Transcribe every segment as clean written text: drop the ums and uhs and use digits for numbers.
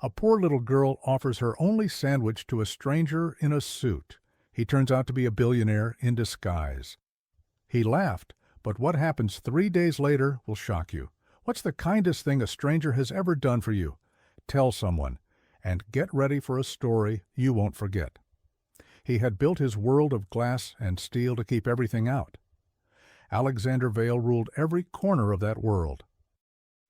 A poor little girl offers her only sandwich to a stranger in a suit. He turns out to be a billionaire in disguise. He laughed, but what happens 3 days later will shock you. What's the kindest thing a stranger has ever done for you? Tell someone, and get ready for a story you won't forget. He had built his world of glass and steel to keep everything out. Alexander Vail ruled every corner of that world.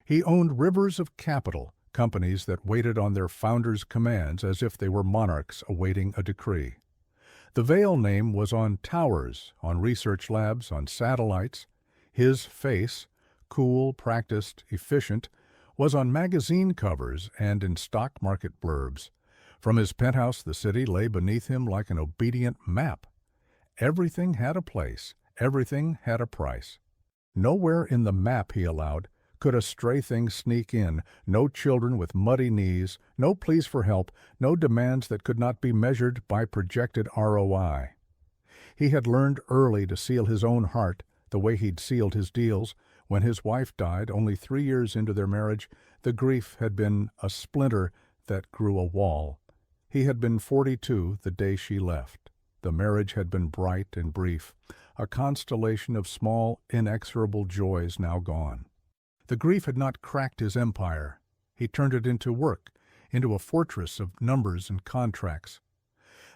He owned rivers of capital, companies that waited on their founders' commands as if they were monarchs awaiting a decree. The Vail name was on towers, on research labs, on satellites. His face, cool, practiced, efficient, was on magazine covers and in stock market blurbs. From his penthouse, the city lay beneath him like an obedient map. Everything had a place. Everything had a price. Nowhere in the map he allowed could a stray thing sneak in, no children with muddy knees, no pleas for help, no demands that could not be measured by projected ROI. He had learned early to seal his own heart the way he'd sealed his deals. When his wife died, only 3 years into their marriage, the grief had been a splinter that grew a wall. He had been 42 the day she left. The marriage had been bright and brief, a constellation of small, inexorable joys now gone. The grief had not cracked his empire. He turned it into work, into a fortress of numbers and contracts.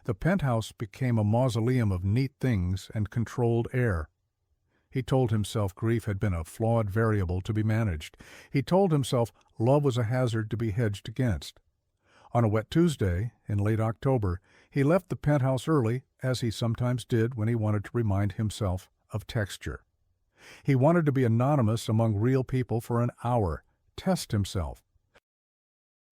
The penthouse became a mausoleum of neat things and controlled air. He told himself grief had been a flawed variable to be managed. He told himself love was a hazard to be hedged against. On a wet Tuesday, in late October, he left the penthouse early, as he sometimes did when he wanted to remind himself of texture. He wanted to be anonymous among real people for an hour, test himself.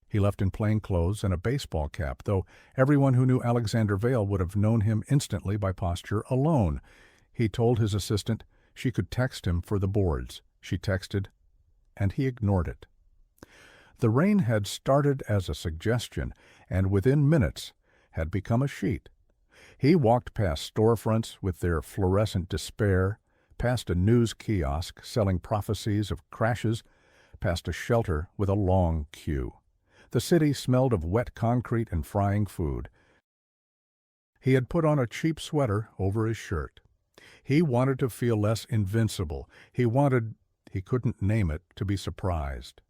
He left in plain clothes and a baseball cap, though everyone who knew Alexander Vail would have known him instantly by posture alone. He told his assistant she could text him for the boards. She texted, and he ignored it. The rain had started as a suggestion, and within minutes had become a sheet. He walked past storefronts with their fluorescent despair, past a news kiosk selling prophecies of crashes, past a shelter with a long queue. The city smelled of wet concrete and frying food. He had put on a cheap sweater over his shirt. He wanted to feel less invincible. He couldn't name it, to be surprised.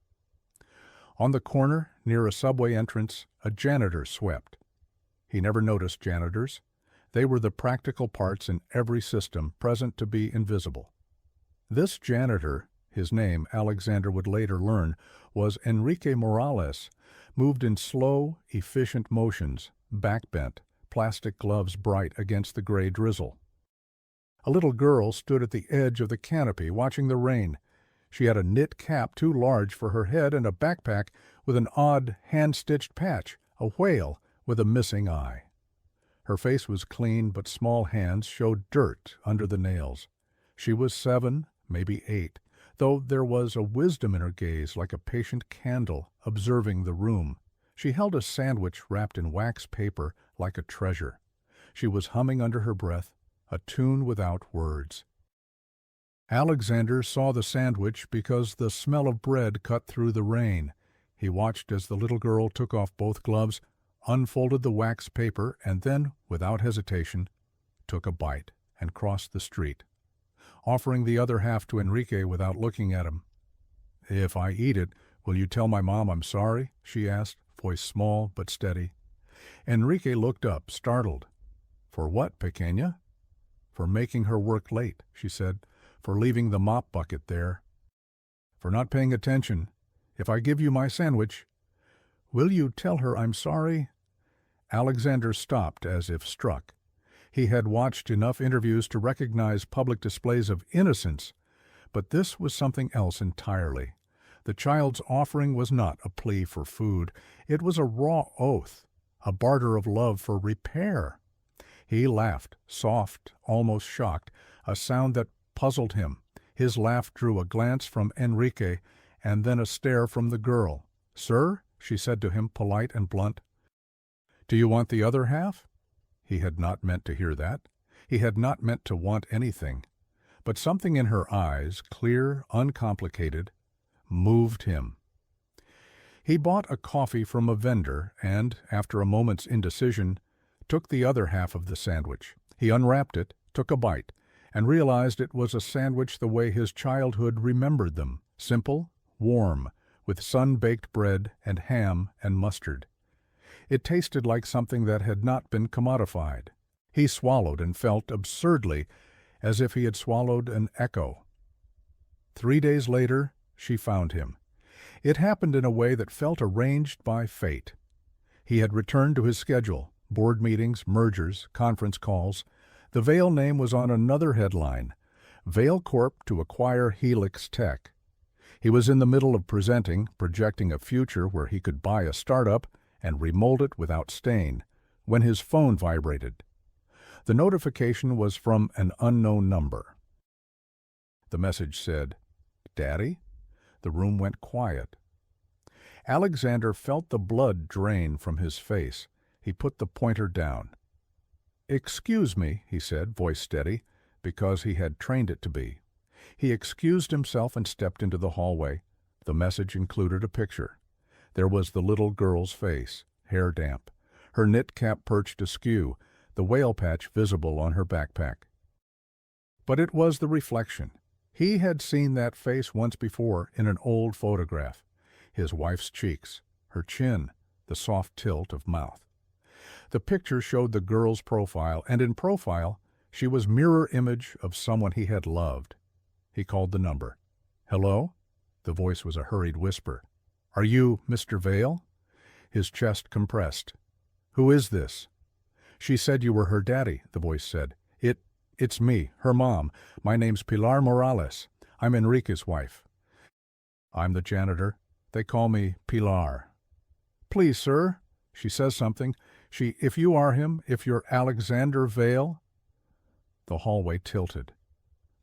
On the corner, near a subway entrance, a janitor swept. He never noticed janitors. They were the practical parts in every system present to be invisible. This janitor, his name Alexander would later learn, was Enrique Morales, moved in slow, efficient motions, backbent, plastic gloves bright against the gray drizzle. A little girl stood at the edge of the canopy watching the rain. She had a knit cap too large for her head and a backpack with an odd hand-stitched patch, a whale with a missing eye. Her face was clean, but small hands showed dirt under the nails. She was 7, maybe 8, though there was a wisdom in her gaze like a patient candle observing the room. She held a sandwich wrapped in wax paper like a treasure. She was humming under her breath, a tune without words. Alexander saw the sandwich because the smell of bread cut through the rain. He watched as the little girl took off both gloves, unfolded the wax paper, and then, without hesitation, took a bite and crossed the street, offering the other half to Enrique without looking at him. "If I eat it, will you tell my mom I'm sorry?" she asked, voice small but steady. Enrique looked up, startled. "For what, pequeña?" "For making her work late," she said, "for leaving the mop bucket there, for not paying attention. If I give you my sandwich, will you tell her I'm sorry?" Alexander stopped as if struck. He had watched enough interviews to recognize public displays of innocence, but this was something else entirely. The child's offering was not a plea for food. It was a raw oath, a barter of love for repair. He laughed, soft, almost shocked, a sound that puzzled him. His laugh drew a glance from Enrique and then a stare from the girl. "Sir," she said to him, polite and blunt. "Do you want the other half?" He had not meant to hear that. He had not meant to want anything. But something in her eyes, clear, uncomplicated, moved him. He bought a coffee from a vendor and, after a moment's indecision, took the other half of the sandwich. He unwrapped it, took a bite, and realized it was a sandwich the way his childhood remembered them, simple, warm, with sun-baked bread and ham and mustard. It tasted like something that had not been commodified. He swallowed and felt absurdly as if he had swallowed an echo. 3 days later, she found him. It happened in a way that felt arranged by fate. He had returned to his schedule, board meetings, mergers, conference calls. The Vail name was on another headline, Vail Corp to acquire Helix Tech. He was in the middle of projecting a future where he could buy a startup and remold it without stain, when his phone vibrated. The notification was from an unknown number. The message said, "Daddy?" The room went quiet. Alexander felt the blood drain from his face. He put the pointer down. "Excuse me," he said, voice steady, because he had trained it to be. He excused himself and stepped into the hallway. The message included a picture. There was the little girl's face, hair damp, her knit cap perched askew, the whale patch visible on her backpack. But it was the reflection. He had seen that face once before in an old photograph. His wife's cheeks, her chin, the soft tilt of mouth. The picture showed the girl's profile, and in profile, she was mirror image of someone he had loved. He called the number. "Hello?" The voice was a hurried whisper. "Are you Mr. Vail?" His chest compressed. "Who is this?" "She said you were her daddy," the voice said. It's me, her mom. My name's Pilar Morales. I'm Enrique's wife." "I'm the janitor. They call me Pilar." "Please, sir." She says something. If you are him, if you're Alexander Vail." The hallway tilted.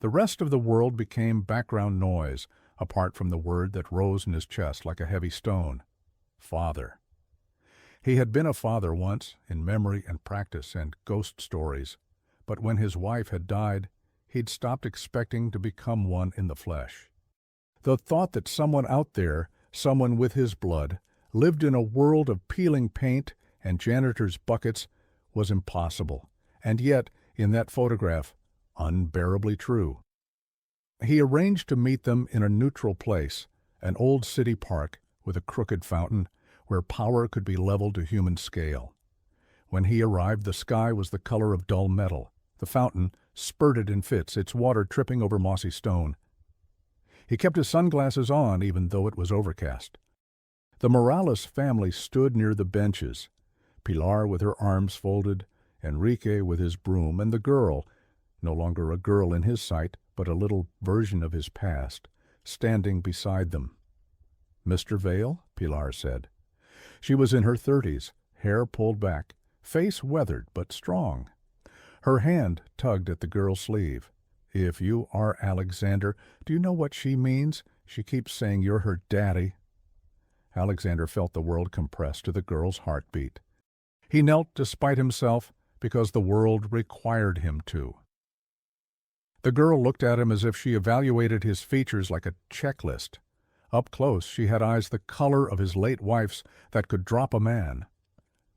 The rest of the world became background noise, apart from the word that rose in his chest like a heavy stone. Father. He had been a father once, in memory and practice and ghost stories, but when his wife had died, he'd stopped expecting to become one in the flesh. The thought that someone out there, someone with his blood, lived in a world of peeling paint and janitor's buckets was impossible, and yet, in that photograph, unbearably true. He arranged to meet them in a neutral place, an old city park with a crooked fountain where power could be leveled to human scale. When he arrived, the sky was the color of dull metal. The fountain spurted in fits, its water tripping over mossy stone. He kept his sunglasses on, even though it was overcast. The Morales family stood near the benches, Pilar with her arms folded, Enrique with his broom, and the girl, no longer a girl in his sight, but a little version of his past, standing beside them. "Mr. Vail?" Pilar said. She was in her 30s, hair pulled back, face weathered but strong. Her hand tugged at the girl's sleeve. "If you are Alexander, do you know what she means? She keeps saying you're her daddy." Alexander felt the world compress to the girl's heartbeat. He knelt despite himself because the world required him to. The girl looked at him as if she evaluated his features like a checklist. Up close, she had eyes the color of his late wife's that could drop a man.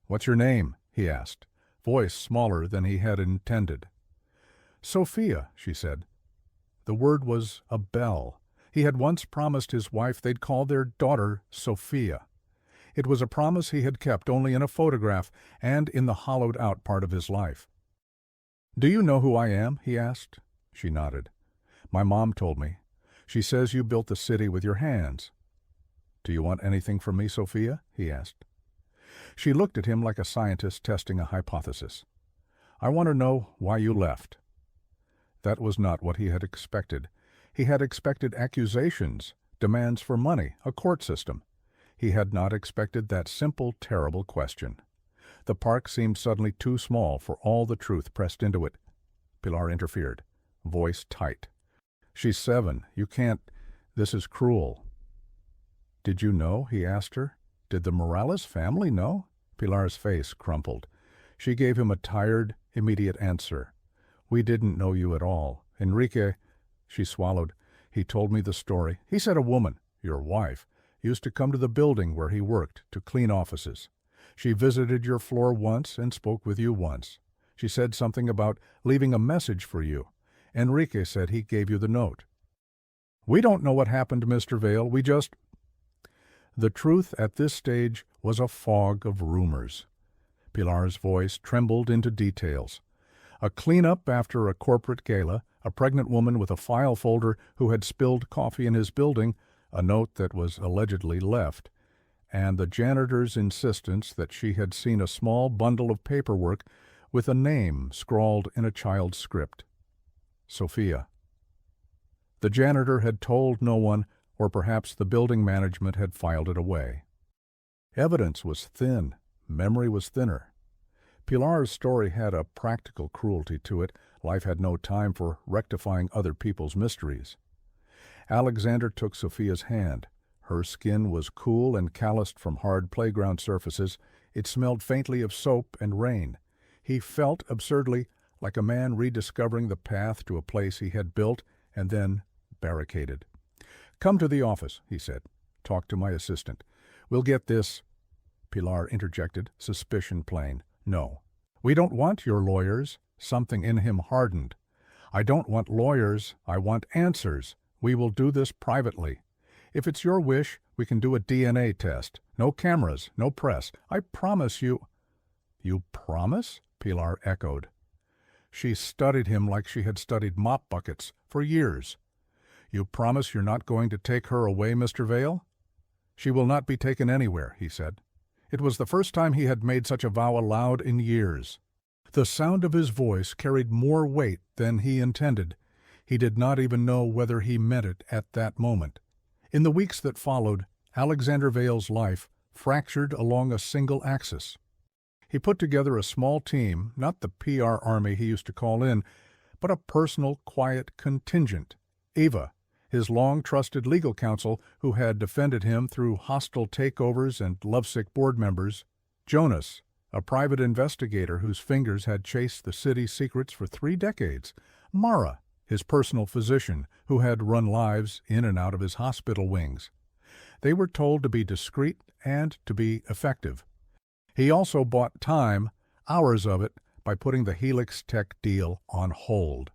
"What's your name?" he asked, voice smaller than he had intended. "Sophia," she said. The word was a bell. He had once promised his wife they'd call their daughter Sophia. It was a promise he had kept only in a photograph and in the hollowed-out part of his life. "Do you know who I am?" he asked. She nodded. "My mom told me. She says you built the city with your hands." "Do you want anything from me, Sophia?" he asked. She looked at him like a scientist testing a hypothesis. "I want to know why you left." That was not what he had expected. He had expected accusations, demands for money, a court system. He had not expected that simple, terrible question. The park seemed suddenly too small for all the truth pressed into it. Pilar interfered, voice tight. "She's 7. You can't. This is cruel." "Did you know?" he asked her. "Did the Morales family know?" Pilar's face crumpled. She gave him a tired, immediate answer. "We didn't know you at all. Enrique—" She swallowed. "He told me the story. He said a woman, your wife, used to come to the building where he worked to clean offices. She visited your floor once and spoke with you once. She said something about leaving a message for you. Enrique said he gave you the note. We don't know what happened, Mr. Vale. We just... The truth at this stage was a fog of rumors. Pilar's voice trembled into details. A cleanup after a corporate gala, a pregnant woman with a file folder who had spilled coffee in his building, a note that was allegedly left, and the janitor's insistence that she had seen a small bundle of paperwork with a name scrawled in a child's script. Sophia. The janitor had told no one, or perhaps the building management had filed it away. Evidence was thin. Memory was thinner. Pilar's story had a practical cruelty to it. Life had no time for rectifying other people's mysteries. Alexander took Sophia's hand. Her skin was cool and calloused from hard playground surfaces. It smelled faintly of soap and rain. He felt absurdly like a man rediscovering the path to a place he had built and then barricaded. "Come to the office," he said. "Talk to my assistant. We'll get this—" Pilar interjected, suspicion plain. "No. We don't want your lawyers." Something in him hardened. "I don't want lawyers. I want answers. We will do this privately. If it's your wish, we can do a DNA test. No cameras, no press. I promise you—" "You promise?" Pilar echoed. She studied him like she had studied mop buckets for years. "You promise you're not going to take her away, Mr. Vale?" "She will not be taken anywhere," he said. It was the first time he had made such a vow aloud in years. The sound of his voice carried more weight than he intended. He did not even know whether he meant it at that moment. In the weeks that followed, Alexander Vale's life fractured along a single axis. He put together a small team, not the PR army he used to call in, but a personal, quiet contingent. Eva, his long-trusted legal counsel who had defended him through hostile takeovers and lovesick board members. Jonas, a private investigator whose fingers had chased the city's secrets for 3 decades. Mara, his personal physician, who had run lives in and out of his hospital wings. They were told to be discreet and to be effective. He also bought time, hours of it, by putting the Helix Tech deal on hold.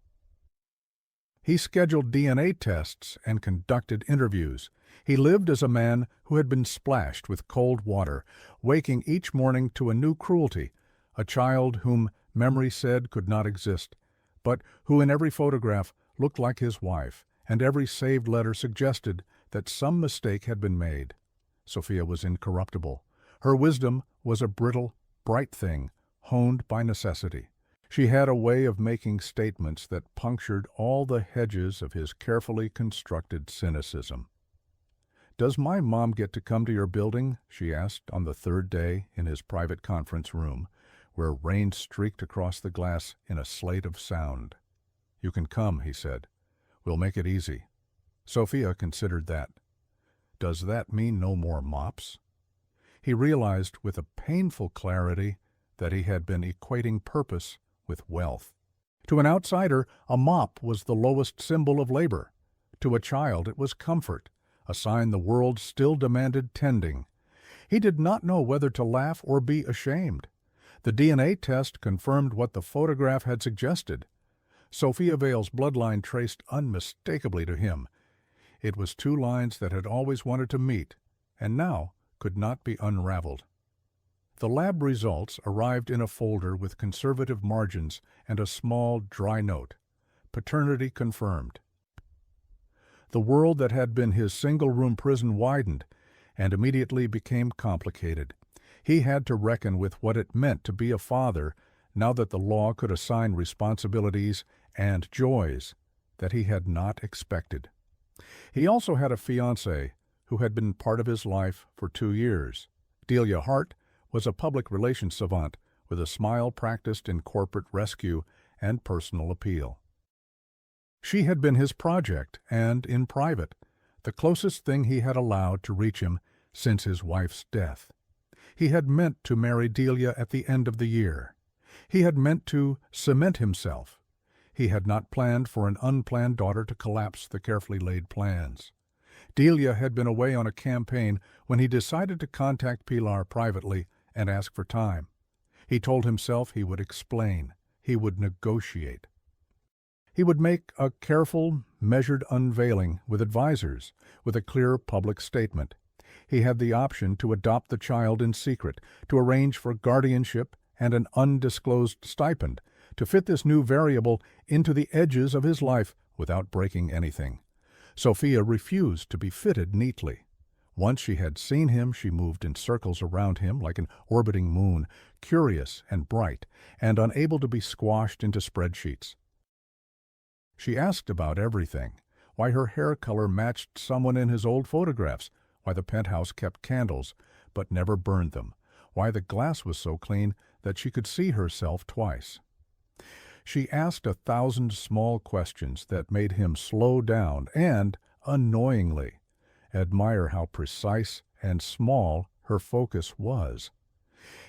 He scheduled DNA tests and conducted interviews. He lived as a man who had been splashed with cold water, waking each morning to a new cruelty, a child whom memory said could not exist, but who in every photograph looked like his wife, and every saved letter suggested that some mistake had been made. Sophia was incorruptible. Her wisdom was a brittle, bright thing, honed by necessity. She had a way of making statements that punctured all the hedges of his carefully constructed cynicism. "Does my mom get to come to your building?" she asked on the 3rd day in his private conference room, where rain streaked across the glass in a slate of sound. "You can come," he said. "We'll make it easy." Sophia considered that. Does that mean no more mops? He realized with a painful clarity that he had been equating purpose with wealth. To an outsider, a mop was the lowest symbol of labor. To a child, it was comfort, a sign the world still demanded tending. He did not know whether to laugh or be ashamed. The DNA test confirmed what the photograph had suggested. Sophia Vale's bloodline traced unmistakably to him. It was 2 lines that had always wanted to meet, and now could not be unraveled. The lab results arrived in a folder with conservative margins and a small, dry note. Paternity confirmed. The world that had been his single-room prison widened and immediately became complicated. He had to reckon with what it meant to be a father now that the law could assign responsibilities and joys that he had not expected. He also had a fiancée who had been part of his life for 2 years. Delia Hart was a public relations savant with a smile practiced in corporate rescue and personal appeal. She had been his project, and in private, the closest thing he had allowed to reach him since his wife's death. He had meant to marry Delia at the end of the year. He had meant to cement himself. He had not planned for an unplanned daughter to collapse the carefully laid plans. Delia had been away on a campaign when he decided to contact Pilar privately and ask for time. He told himself he would explain. He would negotiate. He would make a careful, measured unveiling with advisors, with a clear public statement. He had the option to adopt the child in secret, to arrange for guardianship and an undisclosed stipend, to fit this new variable into the edges of his life without breaking anything. Sophia refused to be fitted neatly. Once she had seen him, she moved in circles around him like an orbiting moon, curious and bright, and unable to be squashed into spreadsheets. She asked about everything: why her hair color matched someone in his old photographs, why the penthouse kept candles but never burned them, why the glass was so clean that she could see herself twice. She asked 1,000 small questions that made him slow down and, annoyingly, admire how precise and small her focus was.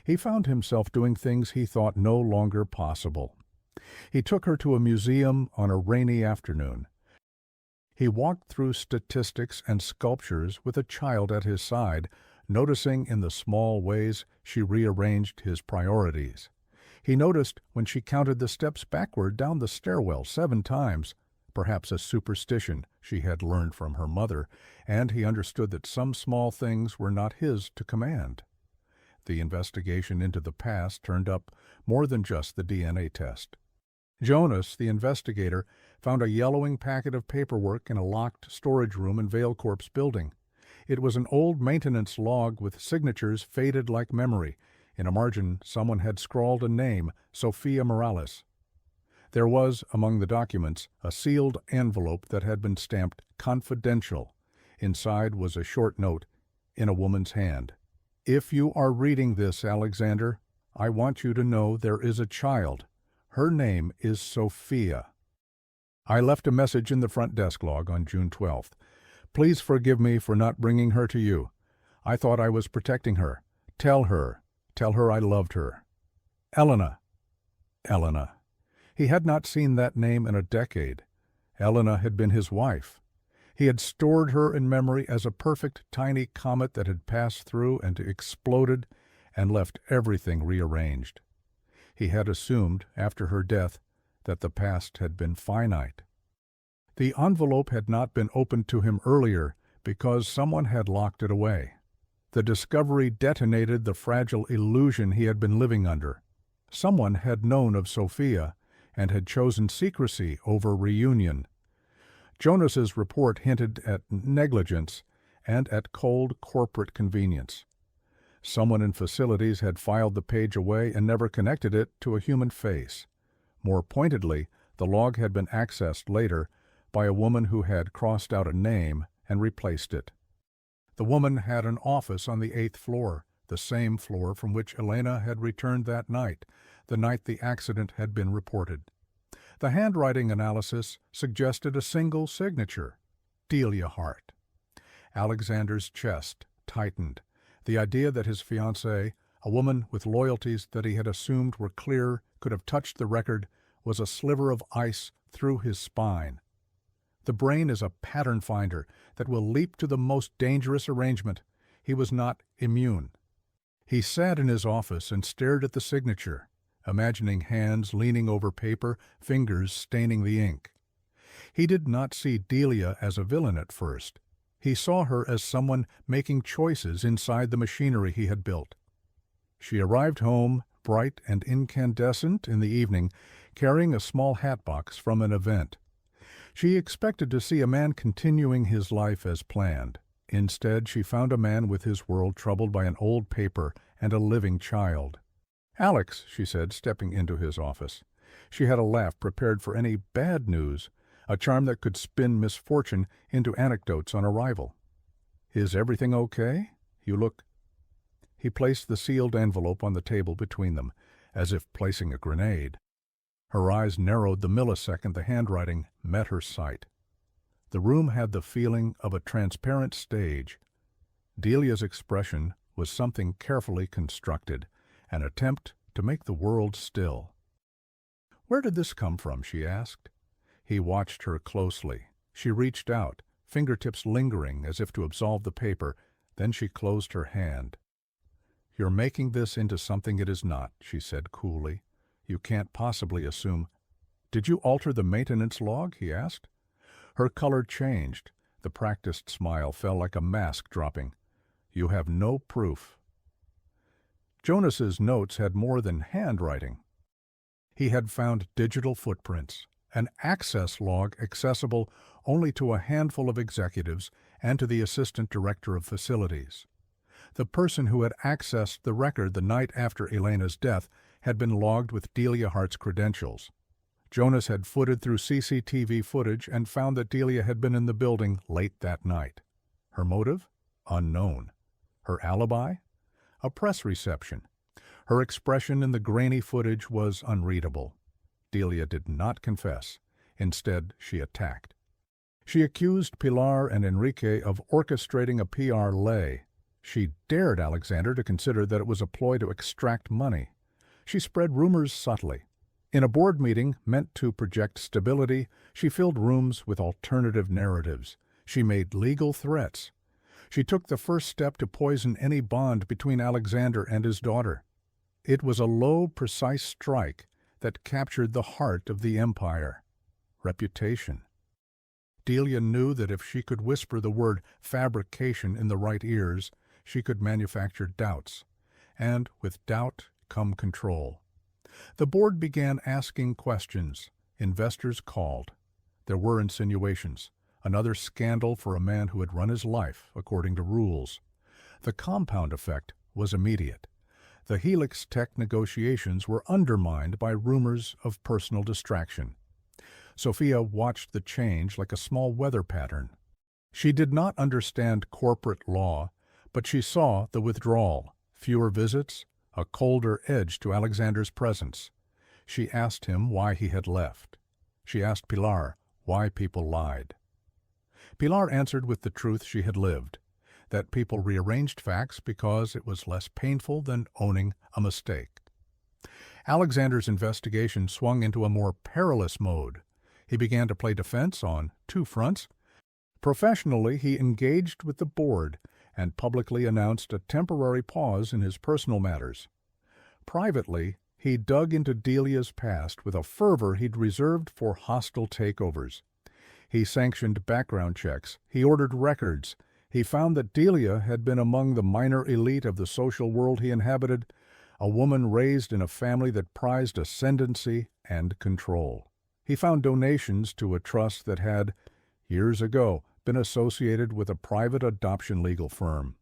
He found himself doing things he thought no longer possible. He took her to a museum on a rainy afternoon. He walked through statistics and sculptures with a child at his side, noticing in the small ways she rearranged his priorities. He noticed when she counted the steps backward down the stairwell 7 times, perhaps a superstition she had learned from her mother, and he understood that some small things were not his to command. The investigation into the past turned up more than just the DNA test. Jonas, the investigator, found a yellowing packet of paperwork in a locked storage room in Vale Corp's building. It was an old maintenance log with signatures faded like memory. In a margin, someone had scrawled a name, Sophia Morales. There was, among the documents, a sealed envelope that had been stamped "Confidential." Inside was a short note, in a woman's hand. "If you are reading this, Alexander, I want you to know there is a child. Her name is Sophia. I left a message in the front desk log on June 12th. Please forgive me for not bringing her to you. I thought I was protecting her. Tell her I loved her. Elena." Elena. He had not seen that name in a decade. Elena had been his wife. He had stored her in memory as a perfect tiny comet that had passed through and exploded and left everything rearranged. He had assumed, after her death, that the past had been finite. The envelope had not been opened to him earlier because someone had locked it away. The discovery detonated the fragile illusion he had been living under. Someone had known of Sophia and had chosen secrecy over reunion. Jonas's report hinted at negligence and at cold corporate convenience. Someone in facilities had filed the page away and never connected it to a human face. More pointedly, the log had been accessed later by a woman who had crossed out a name and replaced it. The woman had an office on the 8th floor, the same floor from which Elena had returned that night, the night the accident had been reported. The handwriting analysis suggested a single signature, Delia Hart. Alexander's chest tightened. The idea that his fiancée, a woman with loyalties that he had assumed were clear, could have touched the record was a sliver of ice through his spine. The brain is a pattern finder that will leap to the most dangerous arrangement. He was not immune. He sat in his office and stared at the signature, imagining hands leaning over paper, fingers staining the ink. He did not see Delia as a villain at first. He saw her as someone making choices inside the machinery he had built. She arrived home, bright and incandescent in the evening, carrying a small hatbox from an event. She expected to see a man continuing his life as planned. Instead, she found a man with his world troubled by an old paper and a living child. "Alex," she said, stepping into his office. She had a laugh prepared for any bad news, a charm that could spin misfortune into anecdotes on arrival. "Is everything okay? You look—" He placed the sealed envelope on the table between them, as if placing a grenade. Her eyes narrowed the millisecond the handwriting met her sight. The room had the feeling of a transparent stage. Delia's expression was something carefully constructed, an attempt to make the world still. "Where did this come from?" she asked. He watched her closely. She reached out, fingertips lingering as if to absolve the paper. Then she closed her hand. "You're making this into something it is not," she said coolly. "You can't possibly assume—" "Did you alter the maintenance log?" he asked. Her color changed. The practiced smile fell like a mask dropping. "You have no proof." Jonas's notes had more than handwriting. He had found digital footprints, an access log accessible only to a handful of executives and to the assistant director of facilities. The person who had accessed the record the night after Elena's death had been logged with Delia Hart's credentials. Jonas had footed through CCTV footage and found that Delia had been in the building late that night. Her motive? Unknown. Her alibi? A press reception. Her expression in the grainy footage was unreadable. Delia did not confess. Instead, she attacked. She accused Pilar and Enrique of orchestrating a PR lay. She dared Alexander to consider that it was a ploy to extract money. She spread rumors subtly. In a board meeting meant to project stability, she filled rooms with alternative narratives. She made legal threats. She took the first step to poison any bond between Alexander and his daughter. It was a low, precise strike that captured the heart of the empire. Reputation. Delia knew that if she could whisper the word fabrication in the right ears, she could manufacture doubts. And with doubt come control. The board began asking questions. Investors called. There were insinuations. Another scandal for a man who had run his life according to rules. The compound effect was immediate. The Helix Tech negotiations were undermined by rumors of personal distraction. Sophia watched the change like a small weather pattern. She did not understand corporate law, but she saw the withdrawal, fewer visits, a colder edge to Alexander's presence. She asked him why he had left. She asked Pilar why people lied. Pilar answered with the truth she had lived, that people rearranged facts because it was less painful than owning a mistake. Alexander's investigation swung into a more perilous mode. He began to play defense on two fronts. Professionally, he engaged with the board and publicly announced a temporary pause in his personal matters. Privately, he dug into Delia's past with a fervor he'd reserved for hostile takeovers. He sanctioned background checks. He ordered records. He found that Delia had been among the minor elite of the social world he inhabited, a woman raised in a family that prized ascendancy and control. He found donations to a trust that had, years ago, been associated with a private adoption legal firm.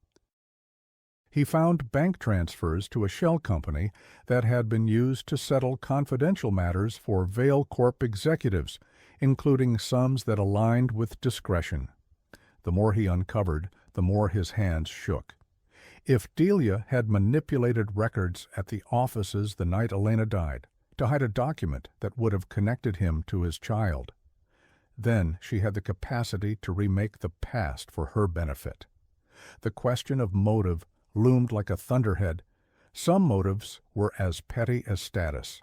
He found bank transfers to a shell company that had been used to settle confidential matters for Vail Corp executives, including sums that aligned with discretion. The more he uncovered, the more his hands shook. If Delia had manipulated records at the offices the night Elena died to hide a document that would have connected him to his child, then she had the capacity to remake the past for her benefit. The question of motive loomed like a thunderhead. Some motives were as petty as status.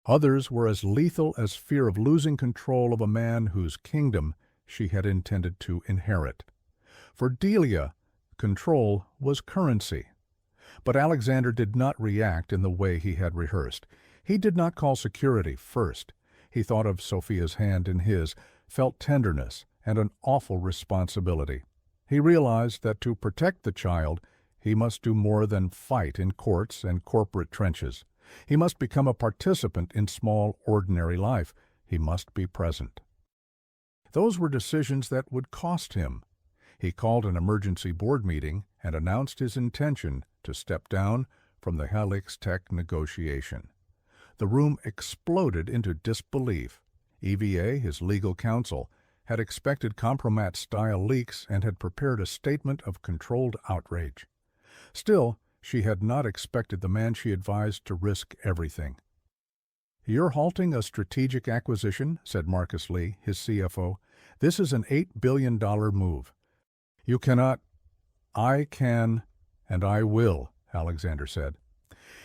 Others were as lethal as fear of losing control of a man whose kingdom she had intended to inherit. For Delia, control was currency. But Alexander did not react in the way he had rehearsed. He did not call security first. He thought of Sophia's hand in his, felt tenderness and an awful responsibility. He realized that to protect the child, he must do more than fight in courts and corporate trenches. He must become a participant in small, ordinary life. He must be present. Those were decisions that would cost him. He called an emergency board meeting and announced his intention to step down from the Helix Tech negotiation. The room exploded into disbelief. EVA, his legal counsel, had expected compromat-style leaks and had prepared a statement of controlled outrage. Still, she had not expected the man she advised to risk everything. "You're halting a strategic acquisition," said Marcus Lee, his CFO. "This is an $8 billion move. You cannot—" "I can, and I will," Alexander said.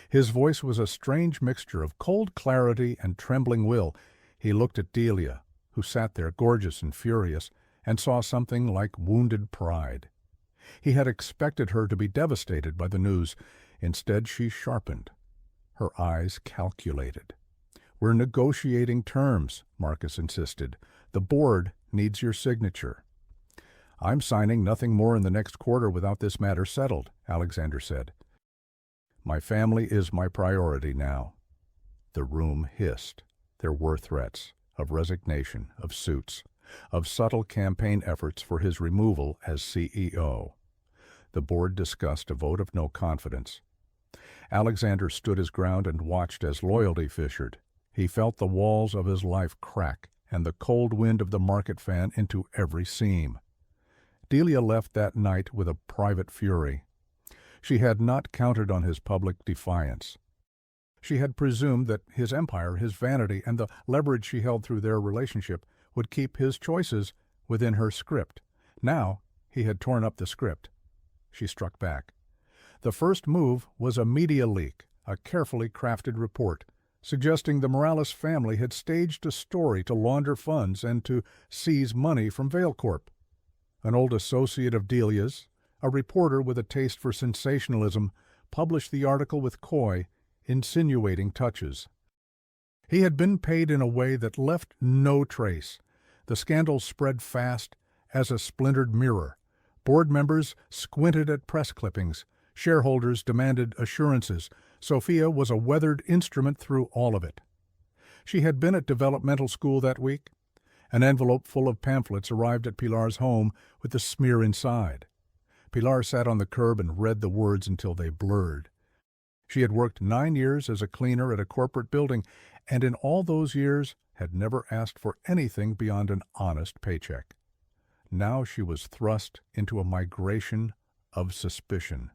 His voice was a strange mixture of cold clarity and trembling will. He looked at Delia, who sat there gorgeous and furious, and saw something like wounded pride. He had expected her to be devastated by the news. Instead, she sharpened. Her eyes calculated. "We're negotiating terms," Marcus insisted. "The board needs your signature." "I'm signing nothing more in the next quarter without this matter settled," Alexander said. "My family is my priority now." The room hissed. There were threats of resignation, of suits, of subtle campaign efforts for his removal as CEO. The board discussed a vote of no confidence. Alexander stood his ground and watched as loyalty fissured. He felt the walls of his life crack and the cold wind of the market fan into every seam. Delia left that night with a private fury. She had not counted on his public defiance. She had presumed that his empire, his vanity, and the leverage she held through their relationship would keep his choices within her script. Now he had torn up the script. She struck back. The first move was a media leak, a carefully crafted report, suggesting the Morales family had staged a story to launder funds and to seize money from Vail Corp. An old associate of Delia's, a reporter with a taste for sensationalism, published the article with coy, insinuating touches. He had been paid in a way that left no trace. The scandal spread fast as a splintered mirror. Board members squinted at press clippings. Shareholders demanded assurances. Sophia was a weathered instrument through all of it. She had been at developmental school that week. An envelope full of pamphlets arrived at Pilar's home with the smear inside. Pilar sat on the curb and read the words until they blurred. She had worked 9 years as a cleaner at a corporate building, and in all those years had never asked for anything beyond an honest paycheck. Now she was thrust into a migration of suspicion.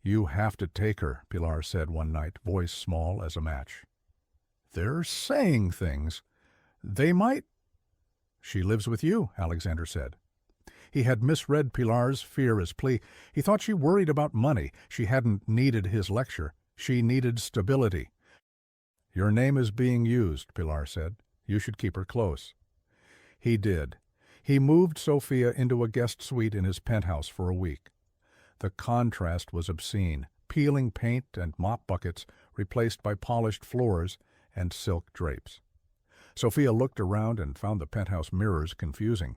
"You have to take her," Pilar said one night, voice small as a match. "They're saying things. They might—" "She lives with you," Alexander said. He had misread Pilar's fear as plea. He thought she worried about money. She hadn't needed his lecture. She needed stability. "Your name is being used," Pilar said. "You should keep her close." He did. He moved Sophia into a guest suite in his penthouse for a week. The contrast was obscene. Peeling paint and mop buckets replaced by polished floors and silk drapes. Sophia looked around and found the penthouse mirrors confusing.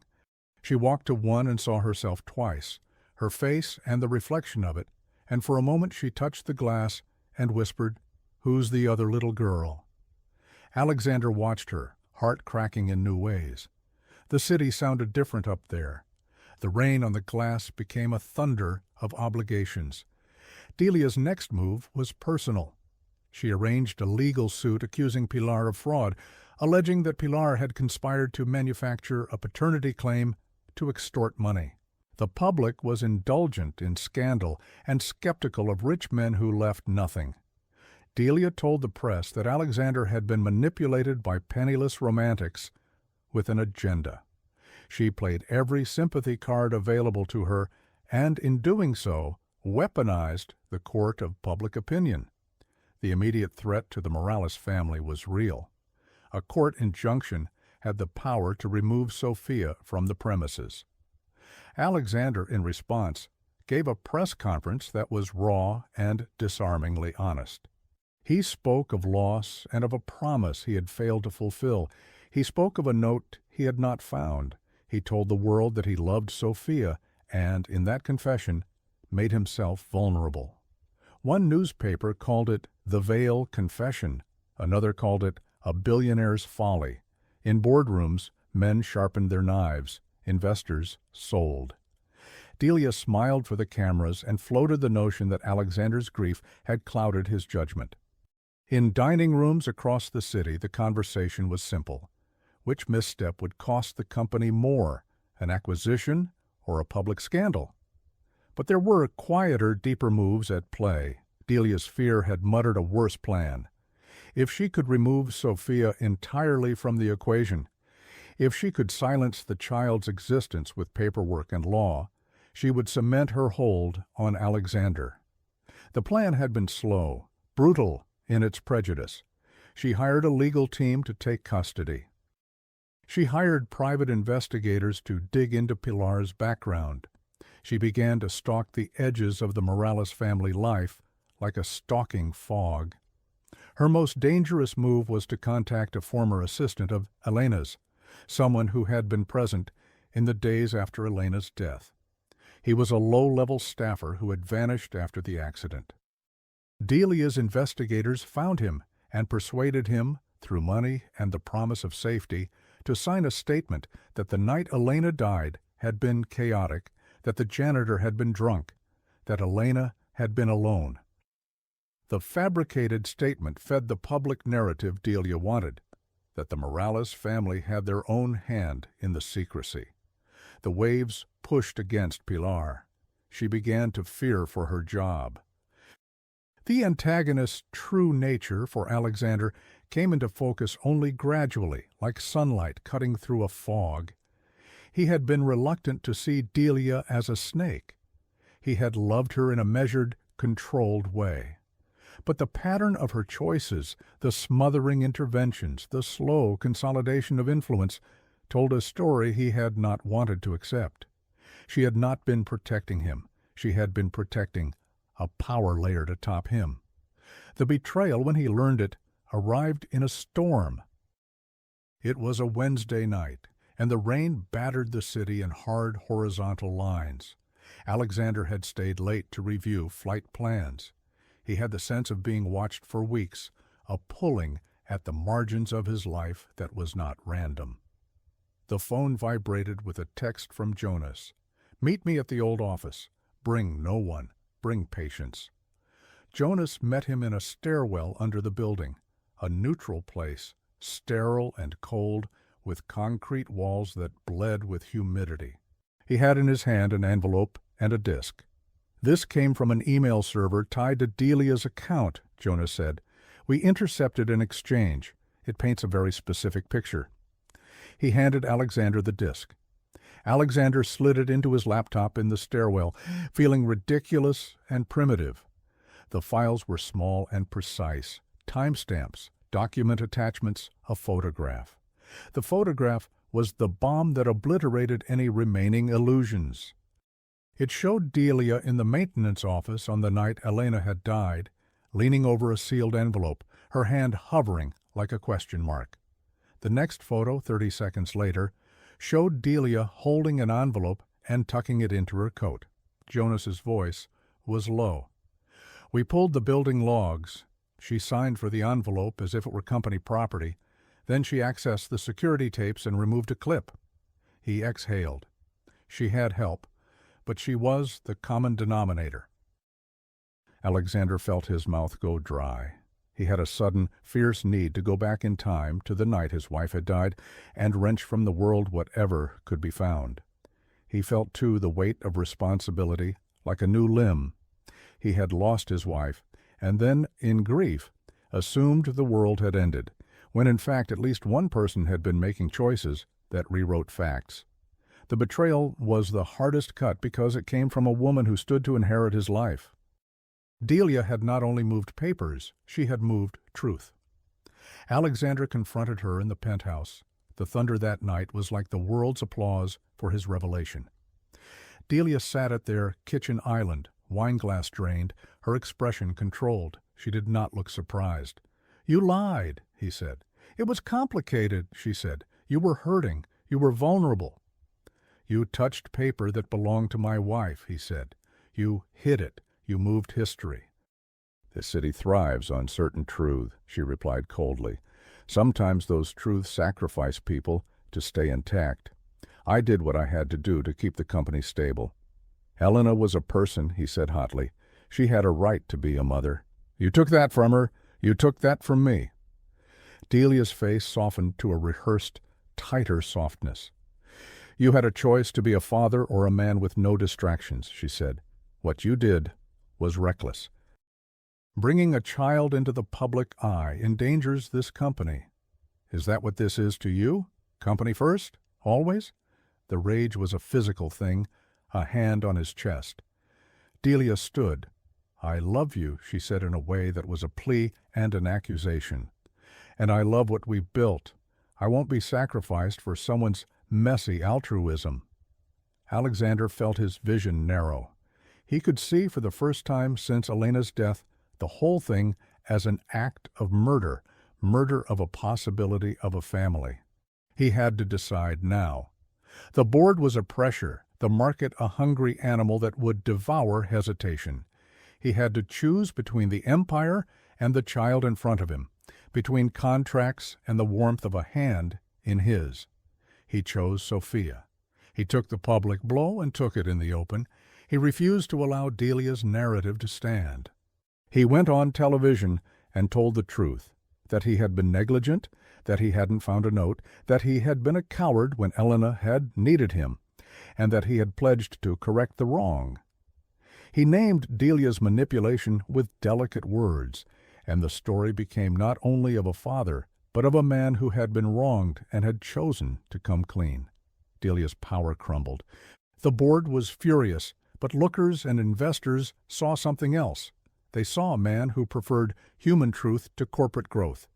She walked to one and saw herself twice, her face and the reflection of it, and for a moment she touched the glass and whispered, "Who's the other little girl?" Alexander watched her, heart cracking in new ways. The city sounded different up there. The rain on the glass became a thunder of obligations. Delia's next move was personal. She arranged a legal suit accusing Pilar of fraud, alleging that Pilar had conspired to manufacture a paternity claim to extort money. The public was indulgent in scandal and skeptical of rich men who left nothing. Delia told the press that Alexander had been manipulated by penniless romantics with an agenda. She played every sympathy card available to her, and in doing so, weaponized the court of public opinion. The immediate threat to the Morales family was real. A court injunction had the power to remove Sophia from the premises. Alexander, in response, gave a press conference that was raw and disarmingly honest. He spoke of loss and of a promise he had failed to fulfill. He spoke of a note he had not found. He told the world that he loved Sophia and, in that confession, made himself vulnerable. One newspaper called it the Vail Confession. Another called it a billionaire's folly. In boardrooms, men sharpened their knives. Investors sold. Delia smiled for the cameras and floated the notion that Alexander's grief had clouded his judgment. In dining rooms across the city, the conversation was simple. Which misstep would cost the company more, an acquisition or a public scandal? But there were quieter, deeper moves at play. Delia's fear had muttered a worse plan. If she could remove Sophia entirely from the equation, if she could silence the child's existence with paperwork and law, she would cement her hold on Alexander. The plan had been slow, brutal in its prejudice. She hired a legal team to take custody. She hired private investigators to dig into Pilar's background. She began to stalk the edges of the Morales family life like a stalking fog. Her most dangerous move was to contact a former assistant of Elena's, someone who had been present in the days after Elena's death. He was a low-level staffer who had vanished after the accident. Delia's investigators found him and persuaded him, through money and the promise of safety, to sign a statement that the night Elena died had been chaotic, that the janitor had been drunk, that Elena had been alone. The fabricated statement fed the public narrative Delia wanted, that the Morales family had their own hand in the secrecy. The waves pushed against Pilar. She began to fear for her job. The antagonist's true nature for Alexander came into focus only gradually, like sunlight cutting through a fog. He had been reluctant to see Delia as a snake. He had loved her in a measured, controlled way. But the pattern of her choices, the smothering interventions, the slow consolidation of influence, told a story he had not wanted to accept. She had not been protecting him. She had been protecting a power layer to top him. The betrayal, when he learned it, arrived in a storm. It was a Wednesday night, and the rain battered the city in hard horizontal lines. Alexander had stayed late to review flight plans. He had the sense of being watched for weeks, a pulling at the margins of his life that was not random. The phone vibrated with a text from Jonas. "Meet me at the old office. Bring no one. Bring patience." Jonas met him in a stairwell under the building, a neutral place, sterile and cold, with concrete walls that bled with humidity. He had in his hand an envelope and a disk. "This came from an email server tied to Delia's account," Jonas said. "We intercepted an exchange. It paints a very specific picture." He handed Alexander the disk. Alexander slid it into his laptop in the stairwell, feeling ridiculous and primitive. The files were small and precise. Timestamps, document attachments, a photograph. The photograph was the bomb that obliterated any remaining illusions. It showed Delia in the maintenance office on the night Elena had died, leaning over a sealed envelope, her hand hovering like a question mark. The next photo, 30 seconds later, showed Delia holding an envelope and tucking it into her coat. Jonas's voice was low. "We pulled the building logs. She signed for the envelope as if it were company property. Then she accessed the security tapes and removed a clip." He exhaled. She had help, but she was the common denominator. Alexander felt his mouth go dry. He had a sudden, fierce need to go back in time to the night his wife had died and wrench from the world whatever could be found. He felt, too, the weight of responsibility, like a new limb. He had lost his wife, and then, in grief, assumed the world had ended, when in fact at least one person had been making choices that rewrote facts. The betrayal was the hardest cut because it came from a woman who stood to inherit his life. Delia had not only moved papers, she had moved truth. Alexander confronted her in the penthouse. The thunder that night was like the world's applause for his revelation. Delia sat at their kitchen island, wineglass drained, her expression controlled. She did not look surprised. "You lied," he said. "It was complicated," she said. "You were hurting. You were vulnerable." "You touched paper that belonged to my wife," he said. "You hid it. You moved history." "The city thrives on certain truth," she replied coldly. "Sometimes those truths sacrifice people to stay intact. I did what I had to do to keep the company stable." "Elena was a person," he said hotly. "She had a right to be a mother. You took that from her. You took that from me." Delia's face softened to a rehearsed, tighter softness. "You had a choice to be a father or a man with no distractions," she said. "What you did was reckless. Bringing a child into the public eye endangers this company. Is that what this is to you? Company first? Always?" The rage was a physical thing, a hand on his chest. Delia stood. "I love you," she said in a way that was a plea and an accusation. "And I love what we've built. I won't be sacrificed for someone's messy altruism. Alexander felt his vision narrow. He could see for the first time since Elena's death the whole thing as an act of murder, murder of a possibility of a family. He had to decide now. The board was a pressure, the market a hungry animal that would devour hesitation. He had to choose between the empire and the child in front of him, between contracts and the warmth of a hand in his. He chose Sophia. He took the public blow and took it in the open. He refused to allow Delia's narrative to stand. He went on television and told the truth, that he had been negligent, that he hadn't found a note, that he had been a coward when Elena had needed him, and that he had pledged to correct the wrong. He named Delia's manipulation with delicate words, and the story became not only of a father, but of a man who had been wronged and had chosen to come clean. Delia's power crumbled. The board was furious, but lookers and investors saw something else. They saw a man who preferred human truth to corporate growth.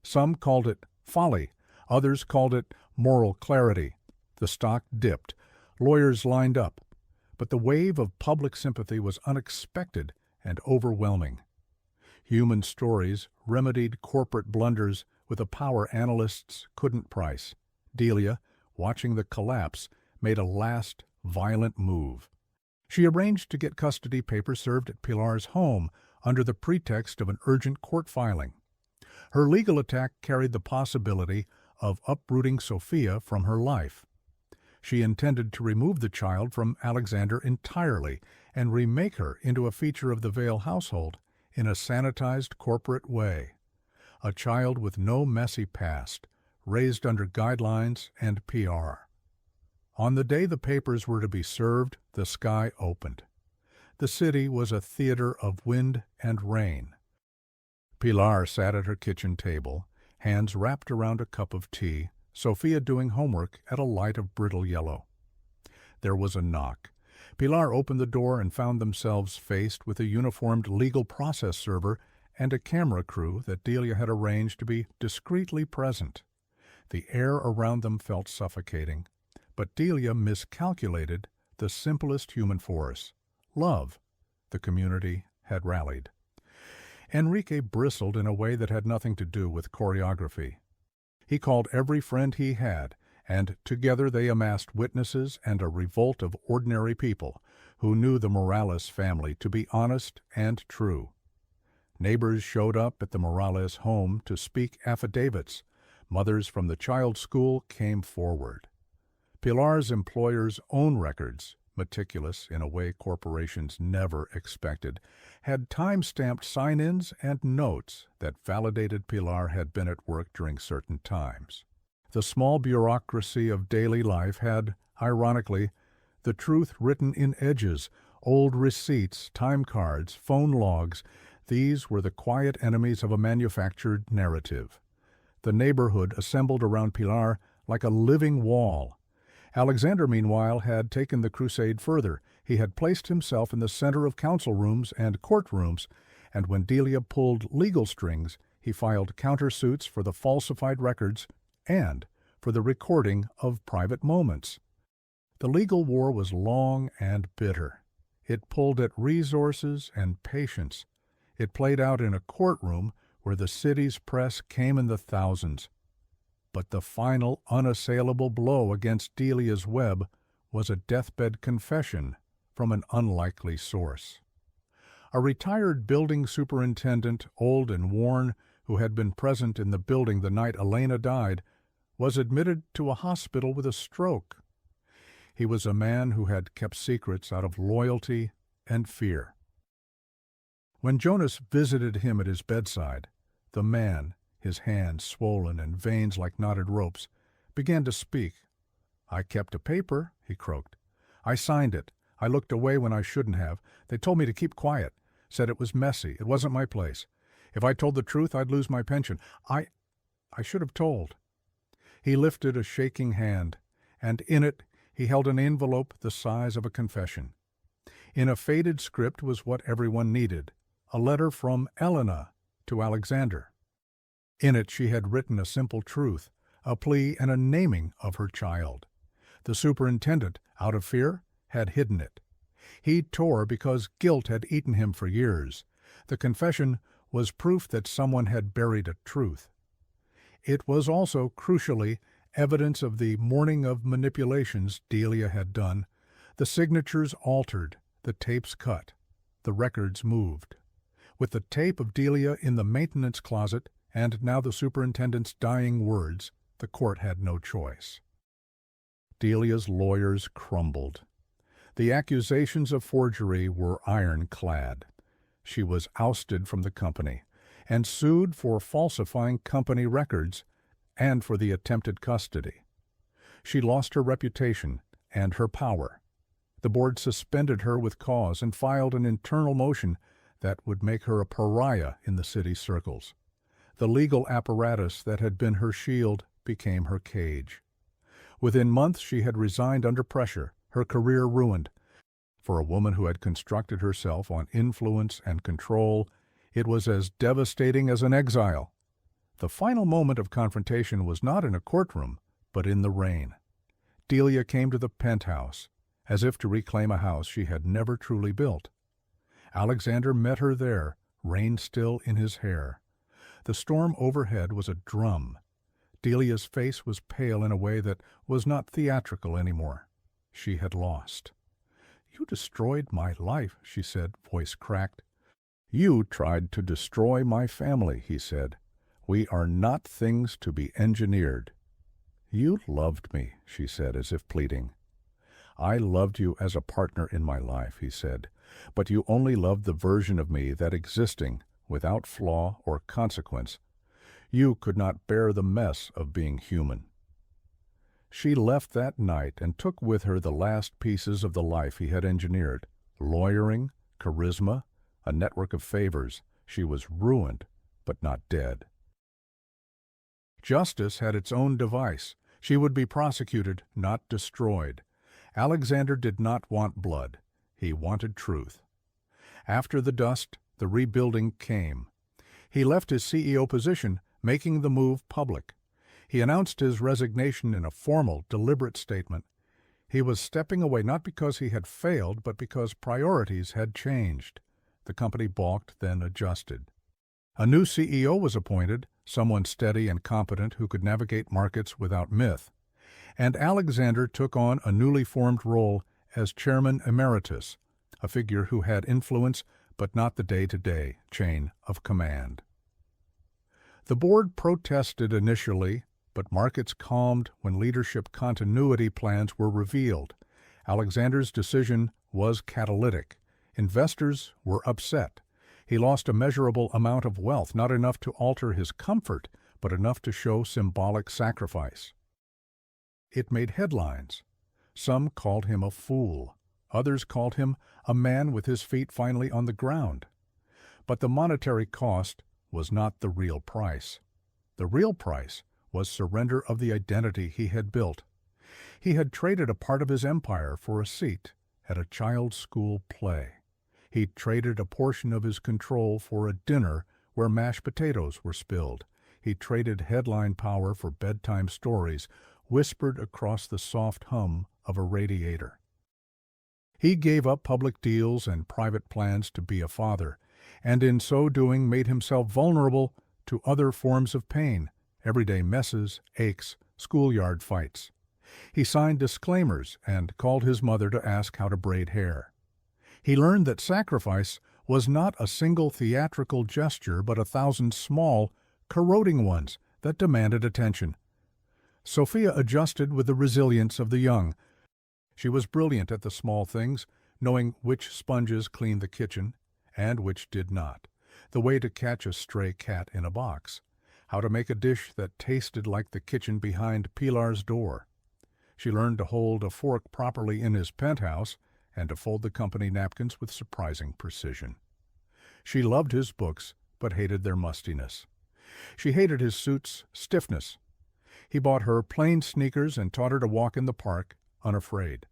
Some called it folly. Others called it moral clarity. The stock dipped. Lawyers lined up. But the wave of public sympathy was unexpected and overwhelming. Human stories remedied corporate blunders with a power analysts couldn't price. Delia, watching the collapse, made a last violent move. She arranged to get custody papers served at Pilar's home under the pretext of an urgent court filing. Her legal attack carried the possibility of uprooting Sophia from her life. She intended to remove the child from Alexander entirely and remake her into a feature of the Vale household in a sanitized corporate way. A child with no messy past, raised under guidelines and PR. On the day the papers were to be served, the sky opened. The city was a theater of wind and rain. Pilar sat at her kitchen table, hands wrapped around a cup of tea, Sophia doing homework at a light of brittle yellow. There was a knock. Pilar opened the door and found themselves faced with a uniformed legal process server and a camera crew that Delia had arranged to be discreetly present. The air around them felt suffocating, but Delia miscalculated the simplest human force. Love. The community had rallied. Enrique bristled in a way that had nothing to do with choreography. He called every friend he had, and together they amassed witnesses and a revolt of ordinary people who knew the Morales family to be honest and true. Neighbors showed up at the Morales home to speak affidavits. Mothers from the child school came forward. Pilar's employer's own records, meticulous in a way corporations never expected, had time-stamped sign-ins and notes that validated Pilar had been at work during certain times. The small bureaucracy of daily life had, ironically, the truth written in edges, old receipts, time cards, phone logs. These were the quiet enemies of a manufactured narrative. The neighborhood assembled around Pilar like a living wall. Alexander, meanwhile, had taken the crusade further. He had placed himself in the center of council rooms and courtrooms, and when Delia pulled legal strings, he filed countersuits for the falsified records and for the recording of private moments. The legal war was long and bitter. It pulled at resources and patience. It played out in a courtroom where the city's press came in the thousands. But the final unassailable blow against Delia's web was a deathbed confession from an unlikely source. A retired building superintendent, old and worn, who had been present in the building the night Elena died, was admitted to a hospital with a stroke. He was a man who had kept secrets out of loyalty and fear. When Jonas visited him at his bedside, the man, his hands swollen and veins like knotted ropes, began to speak. "I kept a paper," he croaked. "I signed it. I looked away when I shouldn't have. They told me to keep quiet, said it was messy. It wasn't my place. If I told the truth, I'd lose my pension. I should have told." He lifted a shaking hand, and in it he held an envelope the size of a confession. In a faded script was what everyone needed, a letter from Elena to Alexander. In it she had written a simple truth, a plea, and a naming of her child. The superintendent, out of fear, had hidden it. He tore because guilt had eaten him for years. The confession was proof that someone had buried a truth. It was also, crucially, evidence of the morning of manipulations Delia had done. The signatures altered, the tapes cut, the records moved. With the tape of Delia in the maintenance closet, and now the superintendent's dying words, the court had no choice. Delia's lawyers crumbled. The accusations of forgery were ironclad. She was ousted from the company and sued for falsifying company records and for the attempted custody. She lost her reputation and her power. The board suspended her with cause and filed an internal motion that would make her a pariah in the city circles. The legal apparatus that had been her shield became her cage. Within months she had resigned under pressure, her career ruined. For a woman who had constructed herself on influence and control, it was as devastating as an exile. The final moment of confrontation was not in a courtroom, but in the rain. Delia came to the penthouse, as if to reclaim a house she had never truly built. Alexander met her there, rain still in his hair. The storm overhead was a drum. Delia's face was pale in a way that was not theatrical anymore. She had lost. "You destroyed my life," she said, voice cracked. "You tried to destroy my family," he said. "We are not things to be engineered." "You loved me," she said, as if pleading. "I loved you as a partner in my life," he said, "but you only loved the version of me that existing, without flaw or consequence. You could not bear the mess of being human." She left that night and took with her the last pieces of the life he had engineered. Lawyering, charisma, a network of favors. She was ruined, but not dead. Justice had its own device. She would be prosecuted, not destroyed. Alexander did not want blood. He wanted truth. After the dust, the rebuilding came. He left his CEO position, making the move public. He announced his resignation in a formal, deliberate statement. He was stepping away not because he had failed, but because priorities had changed. The company balked, then adjusted. A new CEO was appointed, someone steady and competent who could navigate markets without myth. And Alexander took on a newly formed role as chairman emeritus, a figure who had influence but not the day-to-day chain of command. The board protested initially, but markets calmed when leadership continuity plans were revealed. Alexander's decision was catalytic. Investors were upset. He lost a measurable amount of wealth, not enough to alter his comfort, but enough to show symbolic sacrifice. It made headlines. Some called him a fool. Others called him a man with his feet finally on the ground. But the monetary cost was not the real price. The real price was surrender of the identity he had built. He had traded a part of his empire for a seat at a child's school play. He traded a portion of his control for a dinner where mashed potatoes were spilled. He traded headline power for bedtime stories whispered across the soft hum of a radiator. He gave up public deals and private plans to be a father, and in so doing made himself vulnerable to other forms of pain, everyday messes, aches, schoolyard fights. He signed disclaimers and called his mother to ask how to braid hair. He learned that sacrifice was not a single theatrical gesture, but 1,000 small, corroding ones that demanded attention. Sophia adjusted with the resilience of the young. She was brilliant at the small things, knowing which sponges cleaned the kitchen and which did not, the way to catch a stray cat in a box, how to make a dish that tasted like the kitchen behind Pilar's door. She learned to hold a fork properly in his penthouse and to fold the company napkins with surprising precision. She loved his books, but hated their mustiness. She hated his suit's stiffness. He bought her plain sneakers and taught her to walk in the park, unafraid.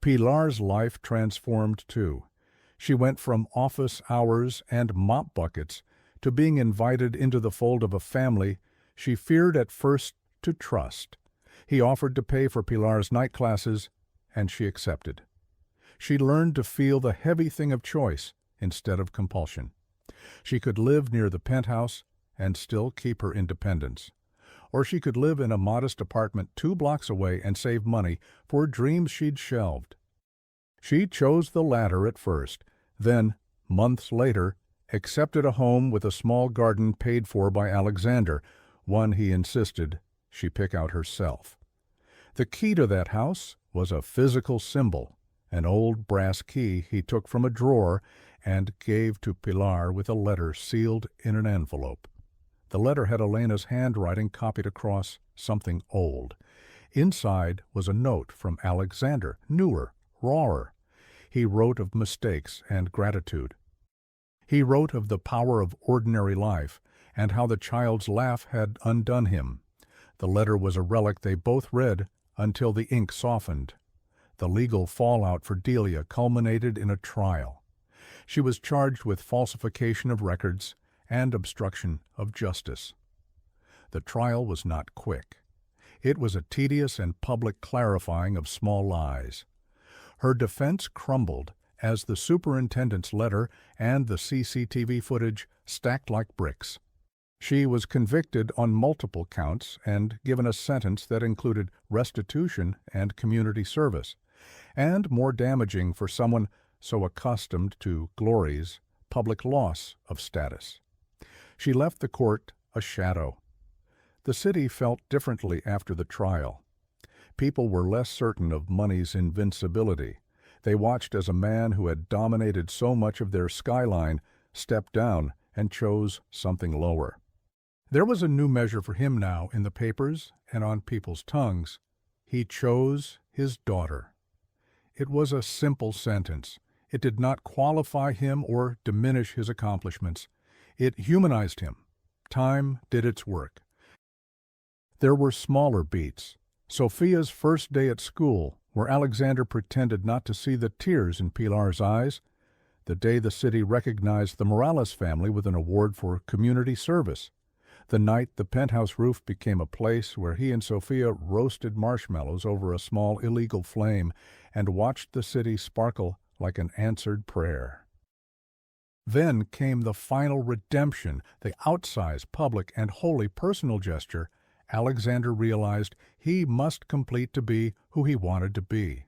Pilar's life transformed too. She went from office hours and mop buckets to being invited into the fold of a family she feared at first to trust. He offered to pay for Pilar's night classes, and she accepted. She learned to feel the heavy thing of choice instead of compulsion. She could live near the penthouse and still keep her independence. Or she could live in a modest apartment 2 blocks away and save money for dreams she'd shelved. She chose the latter at first, then, months later, accepted a home with a small garden paid for by Alexander, one he insisted she pick out herself. The key to that house was a physical symbol, an old brass key he took from a drawer and gave to Pilar with a letter sealed in an envelope. The letter had Elena's handwriting copied across something old. Inside was a note from Alexander, newer, rawer. He wrote of mistakes and gratitude. He wrote of the power of ordinary life and how the child's laugh had undone him. The letter was a relic they both read until the ink softened. The legal fallout for Delia culminated in a trial. She was charged with falsification of records and obstruction of justice. The trial was not quick. It was a tedious and public clarifying of small lies. Her defense crumbled as the superintendent's letter and the CCTV footage stacked like bricks. She was convicted on multiple counts and given a sentence that included restitution and community service, and more damaging for someone so accustomed to glory's public loss of status. She left the court a shadow. The city felt differently after the trial. People were less certain of money's invincibility. They watched as a man who had dominated so much of their skyline stepped down and chose something lower. There was a new measure for him now in the papers and on people's tongues. He chose his daughter. It was a simple sentence. It did not qualify him or diminish his accomplishments. It humanized him. Time did its work. There were smaller beats. Sophia's first day at school, where Alexander pretended not to see the tears in Pilar's eyes. The day the city recognized the Morales family with an award for community service. The night the penthouse roof became a place where he and Sophia roasted marshmallows over a small illegal flame and watched the city sparkle like an answered prayer. Then came the final redemption, the outsized public and wholly personal gesture Alexander realized he must complete to be who he wanted to be.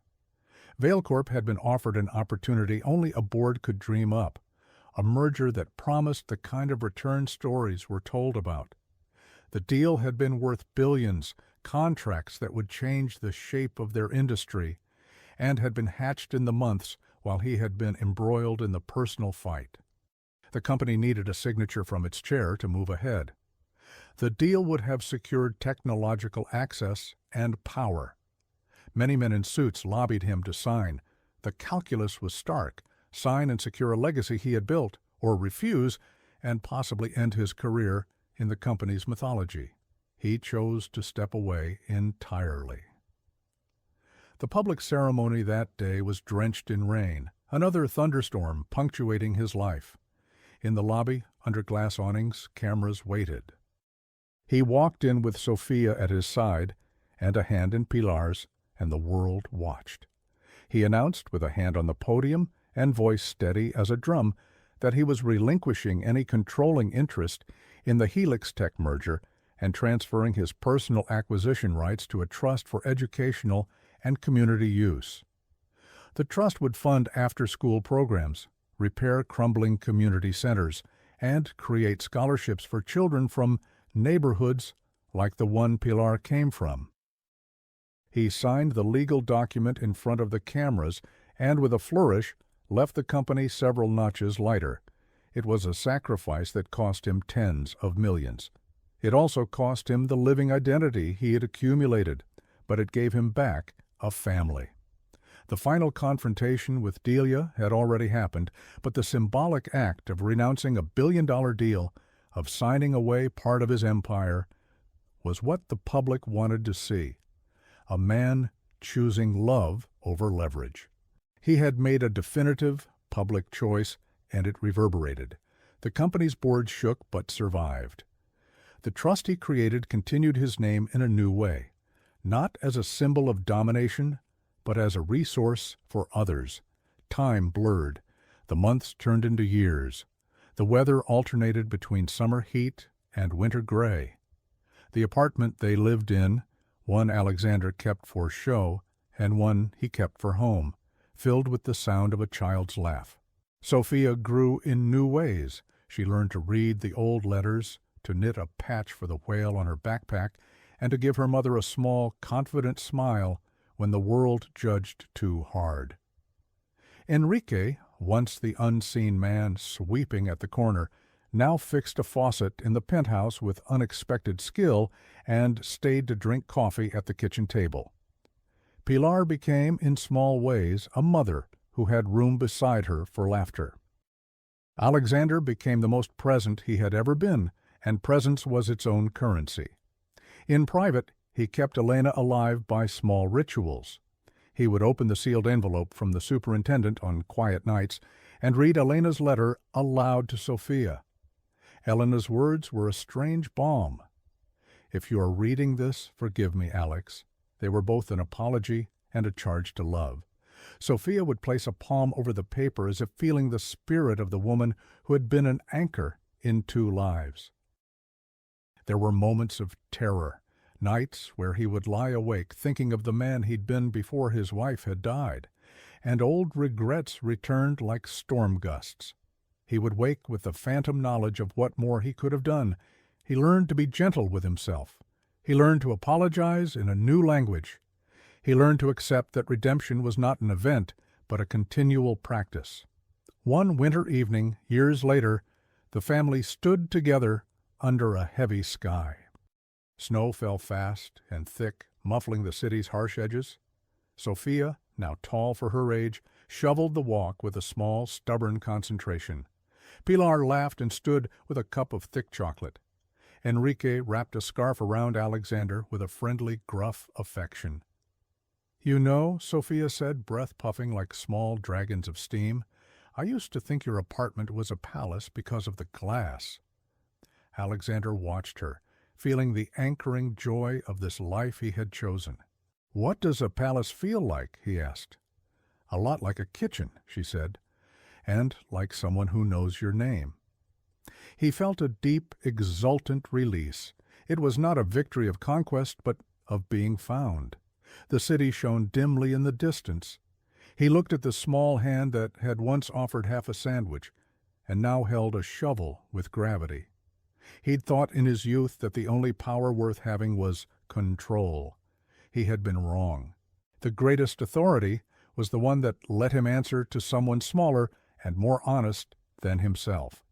Vailcorp had been offered an opportunity only a board could dream up, a merger that promised the kind of return stories were told about. The deal had been worth billions, contracts that would change the shape of their industry, and had been hatched in the months while he had been embroiled in the personal fight. The company needed a signature from its chair to move ahead. The deal would have secured technological access and power. Many men in suits lobbied him to sign. The calculus was stark: sign and secure a legacy he had built, or refuse and possibly end his career in the company's mythology. He chose to step away entirely. The public ceremony that day was drenched in rain, another thunderstorm punctuating his life. In the lobby, under glass awnings, cameras waited. He walked in with Sophia at his side and a hand in Pilar's, and the world watched. He announced, with a hand on the podium and voice steady as a drum, that he was relinquishing any controlling interest in the Helix Tech merger and transferring his personal acquisition rights to a trust for educational and community use. The trust would fund after-school programs, repair crumbling community centers, and create scholarships for children from neighborhoods like the one Pilar came from. He signed the legal document in front of the cameras and, with a flourish, left the company several notches lighter. It was a sacrifice that cost him tens of millions. It also cost him the living identity he had accumulated, but it gave him back a family. The final confrontation with Delia had already happened, but the symbolic act of renouncing a billion-dollar deal, of signing away part of his empire, was what the public wanted to see. A man choosing love over leverage. He had made a definitive public choice, and it reverberated. The company's board shook but survived. The trust he created continued his name in a new way, not as a symbol of domination, but as a resource for others. Time blurred. The months turned into years. The weather alternated between summer heat and winter gray. The apartment they lived in, one Alexander kept for show, and one he kept for home, filled with the sound of a child's laugh. Sophia grew in new ways. She learned to read the old letters, to knit a patch for the whale on her backpack, and to give her mother a small, confident smile when the world judged too hard. Enrique, once the unseen man sweeping at the corner, now fixed a faucet in the penthouse with unexpected skill and stayed to drink coffee at the kitchen table. Pilar became, in small ways, a mother who had room beside her for laughter. Alexander became the most present he had ever been, and presence was its own currency. In private, he kept Elena alive by small rituals. He would open the sealed envelope from the superintendent on quiet nights and read Elena's letter aloud to Sophia. Elena's words were a strange balm. "If you are reading this, forgive me, Alex." They were both an apology and a charge to love. Sophia would place a palm over the paper as if feeling the spirit of the woman who had been an anchor in two lives. There were moments of terror, nights where he would lie awake thinking of the man he'd been before his wife had died, and old regrets returned like storm gusts. He would wake with the phantom knowledge of what more he could have done. He learned to be gentle with himself. He learned to apologize in a new language. He learned to accept that redemption was not an event, but a continual practice. One winter evening, years later, the family stood together under a heavy sky. Snow fell fast and thick, muffling the city's harsh edges. Sophia, now tall for her age, shoveled the walk with a small, stubborn concentration. Pilar laughed and stood with a cup of thick chocolate. Enrique wrapped a scarf around Alexander with a friendly, gruff affection. "You know," Sophia said, breath puffing like small dragons of steam, "I used to think your apartment was a palace because of the glass." Alexander watched her, feeling the anchoring joy of this life he had chosen. "What does a palace feel like?" he asked. "A lot like a kitchen," she said, "and like someone who knows your name." He felt a deep, exultant release. It was not a victory of conquest, but of being found. The city shone dimly in the distance. He looked at the small hand that had once offered half a sandwich, and now held a shovel with gravity. He'd thought in his youth that the only power worth having was control. He had been wrong. The greatest authority was the one that let him answer to someone smaller and more honest than himself.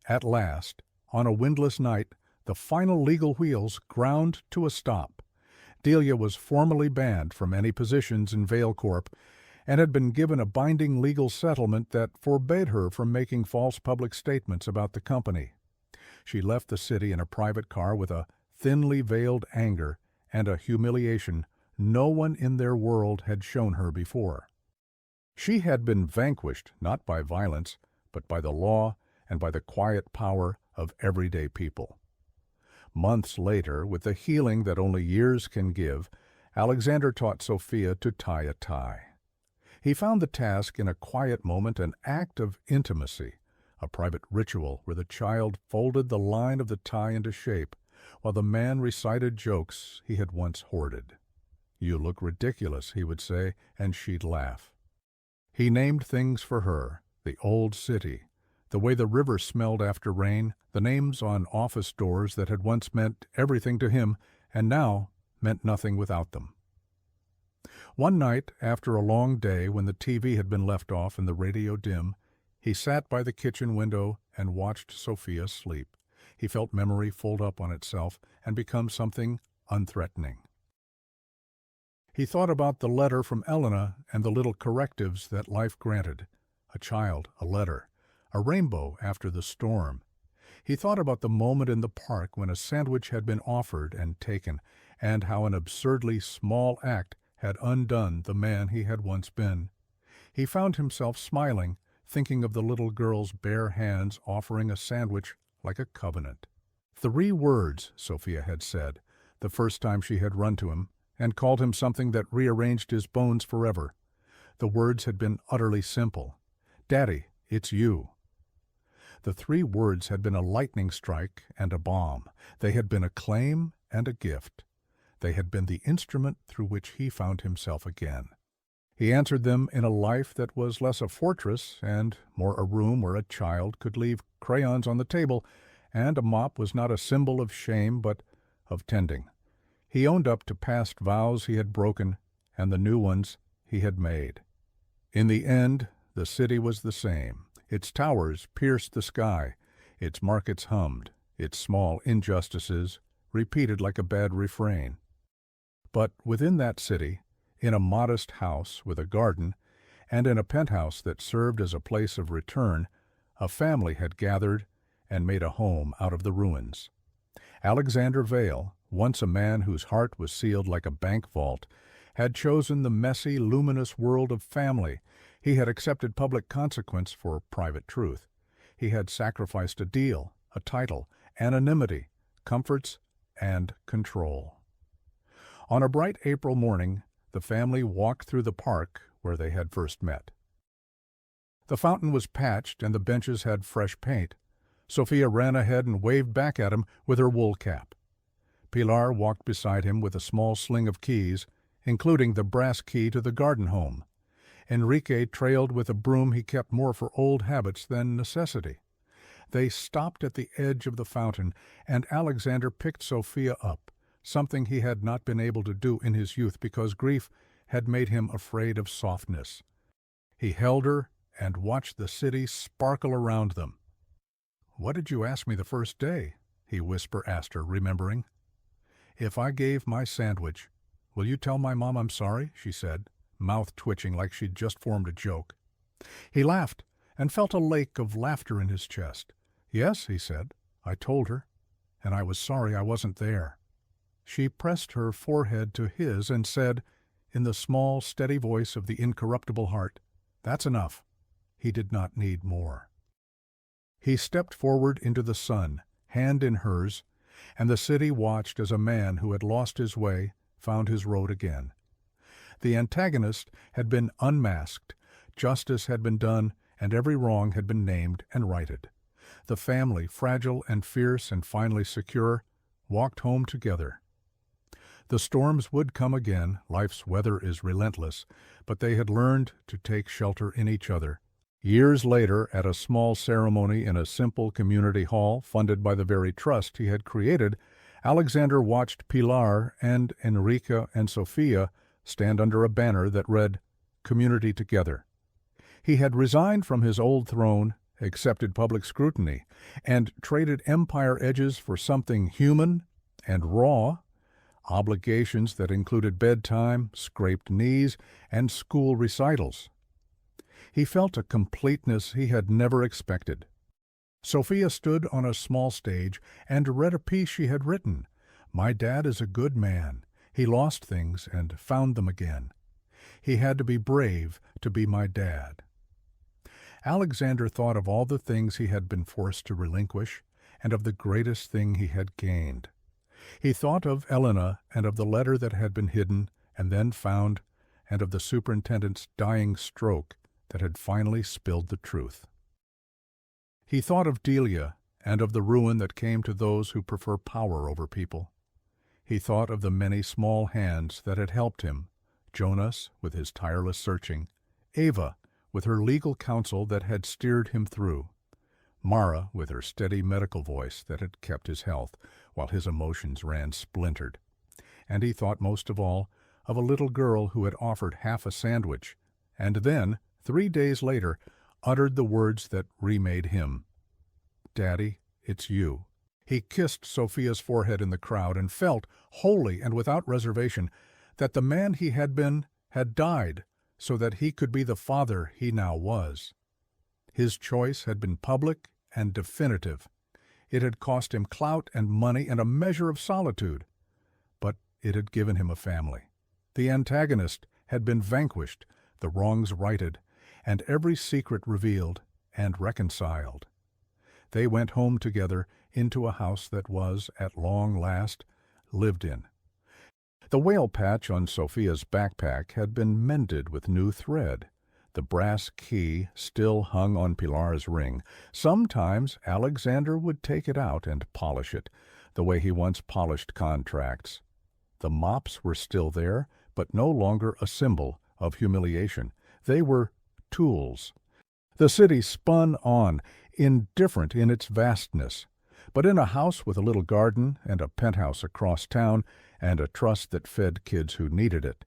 At last, on a windless night, the final legal wheels ground to a stop. Delia was formally banned from any positions in Vale Corp and had been given a binding legal settlement that forbade her from making false public statements about the company. She left the city in a private car with a thinly veiled anger and a humiliation no one in their world had shown her before. She had been vanquished not by violence, but by the law and by the quiet power of everyday people. Months later, with the healing that only years can give, Alexander taught Sophia to tie a tie. He found the task in a quiet moment an act of intimacy, a private ritual where the child folded the line of the tie into shape, while the man recited jokes he had once hoarded. "You look ridiculous," he would say, and she'd laugh. He named things for her, the old city, the way the river smelled after rain, the names on office doors that had once meant everything to him and now meant nothing without them. One night, after a long day when the TV had been left off and the radio dim, he sat by the kitchen window and watched Sophia sleep. He felt memory fold up on itself and become something unthreatening. He thought about the letter from Elena and the little correctives that life granted. A child, a letter, a rainbow after the storm. He thought about the moment in the park when a sandwich had been offered and taken, and how an absurdly small act had undone the man he had once been. He found himself smiling, thinking of the little girl's bare hands offering a sandwich like a covenant. 3 words, Sophia had said, the first time she had run to him, and called him something that rearranged his bones forever. The words had been utterly simple. "Daddy, it's you." The 3 words had been a lightning strike and a bomb. They had been a claim and a gift. They had been the instrument through which he found himself again. He answered them in a life that was less a fortress and more a room where a child could leave crayons on the table, and a mop was not a symbol of shame but of tending. He owned up to past vows he had broken and the new ones he had made. In the end, the city was the same. Its towers pierced the sky, its markets hummed, its small injustices repeated like a bad refrain. But within that city, in a modest house with a garden, and in a penthouse that served as a place of return, a family had gathered and made a home out of the ruins. Alexander Vale, once a man whose heart was sealed like a bank vault, had chosen the messy, luminous world of family. He had accepted public consequence for private truth. He had sacrificed a deal, a title, anonymity, comforts, and control. On a bright April morning, the family walked through the park where they had first met. The fountain was patched and the benches had fresh paint. Sophia ran ahead and waved back at him with her wool cap. Pilar walked beside him with a small sling of keys, including the brass key to the garden home. Enrique trailed with a broom he kept more for old habits than necessity. They stopped at the edge of the fountain, and Alexander picked Sophia up, something he had not been able to do in his youth because grief had made him afraid of softness. He held her and watched the city sparkle around them. "What did you ask me the first day?" he asked her, remembering. "If I gave my sandwich, will you tell my mom I'm sorry?" she said, mouth twitching like she'd just formed a joke. He laughed and felt a lake of laughter in his chest. "Yes," he said, "I told her, and I was sorry I wasn't there." She pressed her forehead to his and said, in the small, steady voice of the incorruptible heart, "That's enough." He did not need more. He stepped forward into the sun, hand in hers, and the city watched as a man who had lost his way found his road again. The antagonist had been unmasked, justice had been done, and every wrong had been named and righted. The family, fragile and fierce and finally secure, walked home together. The storms would come again, life's weather is relentless, but they had learned to take shelter in each other. Years later, at a small ceremony in a simple community hall funded by the very trust he had created, Alexander watched Pilar and Enrique and Sophia stand under a banner that read, "Community Together." He had resigned from his old throne, accepted public scrutiny, and traded empire edges for something human and raw, obligations that included bedtime, scraped knees, and school recitals. He felt a completeness he had never expected. Sophia stood on a small stage and read a piece she had written. "My dad is a good man. He lost things and found them again. He had to be brave to be my dad." Alexander thought of all the things he had been forced to relinquish, and of the greatest thing he had gained. He thought of Elena and of the letter that had been hidden and then found, and of the superintendent's dying stroke that had finally spilled the truth. He thought of Delia and of the ruin that came to those who prefer power over people. He thought of the many small hands that had helped him, Jonas with his tireless searching, Ava with her legal counsel that had steered him through, Mara with her steady medical voice that had kept his health while his emotions ran splintered. And he thought most of all of a little girl who had offered half a sandwich, and then, 3 days later, uttered the words that remade him. "Daddy, it's you." He kissed Sophia's forehead in the crowd and felt, wholly and without reservation, that the man he had been had died so that he could be the father he now was. His choice had been public and definitive. It had cost him clout and money and a measure of solitude, but it had given him a family. The antagonist had been vanquished, the wrongs righted, and every secret revealed and reconciled. They went home together into a house that was, at long last, lived in. The whale patch on Sophia's backpack had been mended with new thread. The brass key still hung on Pilar's ring. Sometimes Alexander would take it out and polish it, the way he once polished contracts. The mops were still there, but no longer a symbol of humiliation. They were tools. The city spun on, indifferent in its vastness. But in a house with a little garden and a penthouse across town and a trust that fed kids who needed it,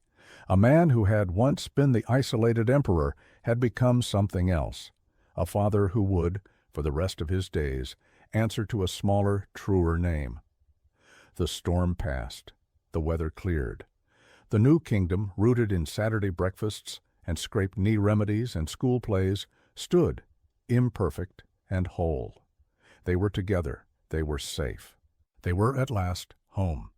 a man who had once been the isolated emperor had become something else, a father who would, for the rest of his days, answer to a smaller, truer name. The storm passed. The weather cleared. The new kingdom, rooted in Saturday breakfasts and scraped knee remedies and school plays, stood, imperfect and whole. They were together. They were safe. They were at last home.